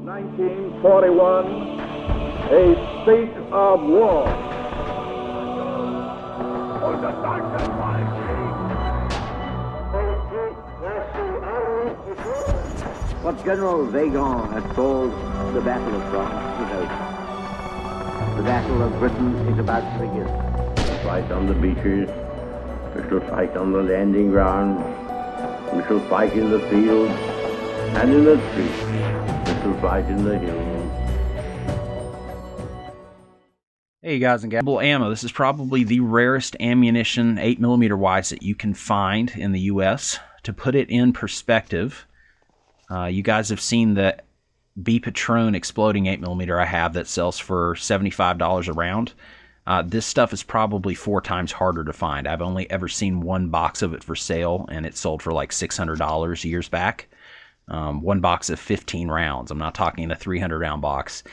1941, a state of war. What General Vagon had called the Battle of France was over. The Battle of Britain is about to begin. We shall fight on the beaches, we shall fight on the landing grounds, we shall fight in the fields and in the streets, we shall fight in the hills. Hey guys and gals, ammo. This is probably the rarest ammunition 8mm wise that you can find in the US. To put it in perspective, you guys have seen the B Patron exploding 8mm I have that sells for $75 a round. This stuff is probably 4 times harder to find. I've only ever seen one box of it for sale, and it sold for like $600 years back. One box of 15 rounds. I'm not talking the 300 round box.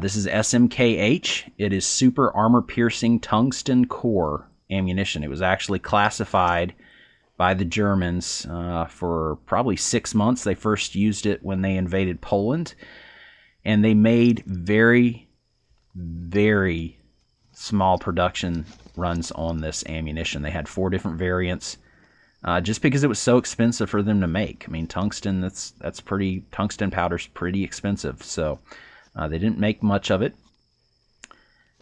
This is SMKH. It is super armor piercing tungsten core ammunition. It was actually classified by the Germans for probably 6 months. They first used it when they invaded Poland, and they made very, very small production runs on this ammunition. They had 4 different variants. Just because it was so expensive for them to make. I mean, tungsten, tungsten powder's pretty expensive, so they didn't make much of it.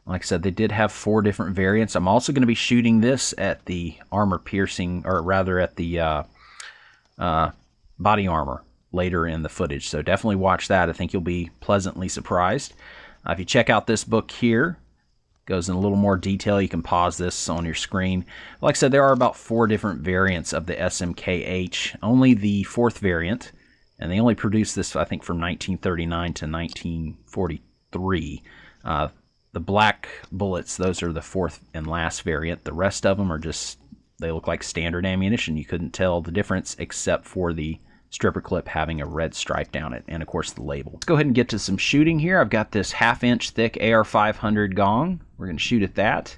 Like I said, they did have 4 different variants. I'm also going to be shooting this at the armor piercing, or rather at the body armor later in the footage, so definitely watch that. I think you'll be pleasantly surprised. If you check out this book here, goes in a little more detail. You can pause this on your screen. Like I said, there are about 4 different variants of the SMKH. Only the 4th variant, and they only produced this, I think, from 1939 to 1943. The black bullets, those are the 4th and last variant. The rest of them are just, they look like standard ammunition. You couldn't tell the difference except for the stripper clip having a red stripe down it, and of course the label. Let's go ahead and get to some shooting here. I've got this 1/2-inch thick AR-500 gong. We're going to shoot at that.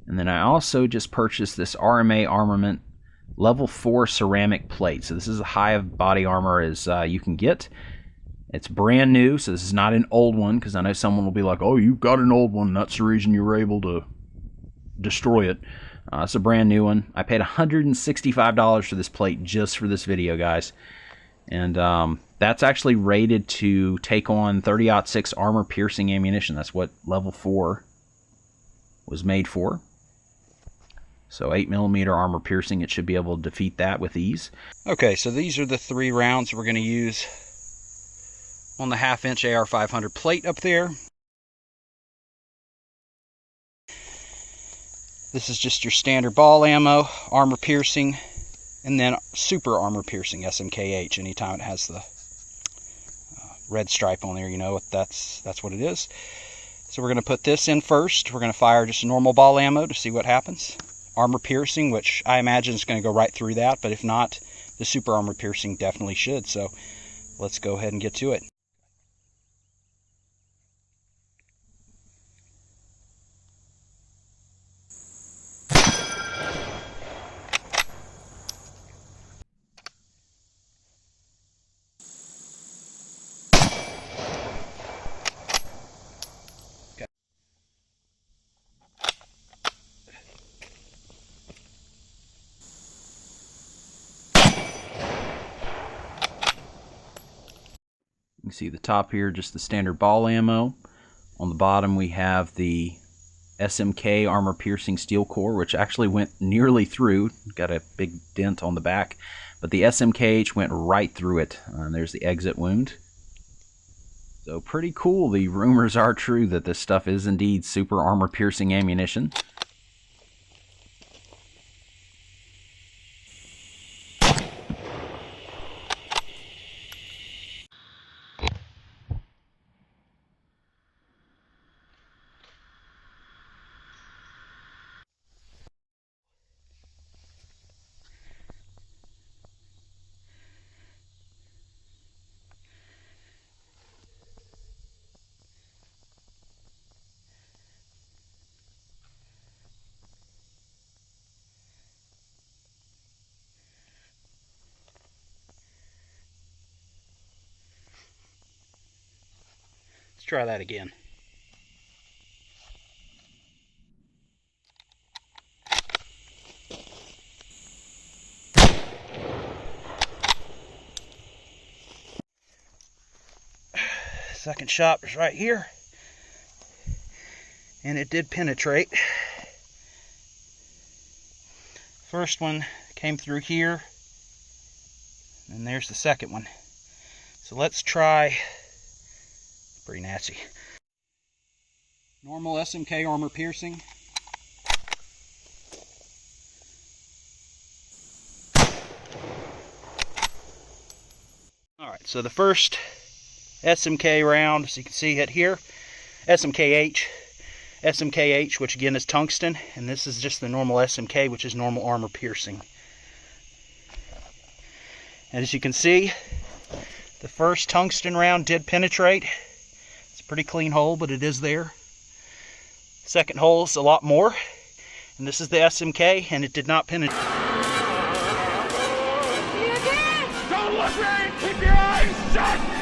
And then I also just purchased this RMA Armament level 4 ceramic plate. So this is as high of body armor as you can get. It's brand new, so this is not an old one, because I know someone will be like, oh, you've got an old one, that's the reason you were able to destroy it. It's a brand new one. I paid $165 for this plate just for this video, guys. And that's actually rated to take on 30-06 armor piercing ammunition. That's what level 4 was made for. So 8mm armor piercing, it should be able to defeat that with ease. Okay, so these are the 3 rounds we're going to use on the 1/2-inch AR-500 plate up there. This is just your standard ball ammo, armor piercing, and then super armor piercing SMKH. Anytime it has the red stripe on there, you know that's what it is. So we're going to put this in first. We're going to fire just normal ball ammo to see what happens. Armor piercing, which I imagine is going to go right through that, but if not, the super armor piercing definitely should. So let's go ahead and get to it. You can see the top here, just the standard ball ammo. On the bottom we have the SMK armor piercing steel core, which actually went nearly through. Got a big dent on the back, but the SMKH went right through it. There's the exit wound. So pretty cool. The rumors are true that this stuff is indeed super armor piercing ammunition. try that again. Second shot was right here, and it did penetrate. First one came through here, and there's the second one. So let's try, pretty nasty. Normal SMK armor piercing. Alright, so the first SMK round, as you can see it here, SMKH, which again is tungsten, and this is just the normal SMK, which is normal armor piercing. And as you can see, the first tungsten round did penetrate. It's a pretty clean hole, but it is there. Second hole is a lot more, and this is the SMK, and it did not penetrate. Don't look right! Keep your eyes shut!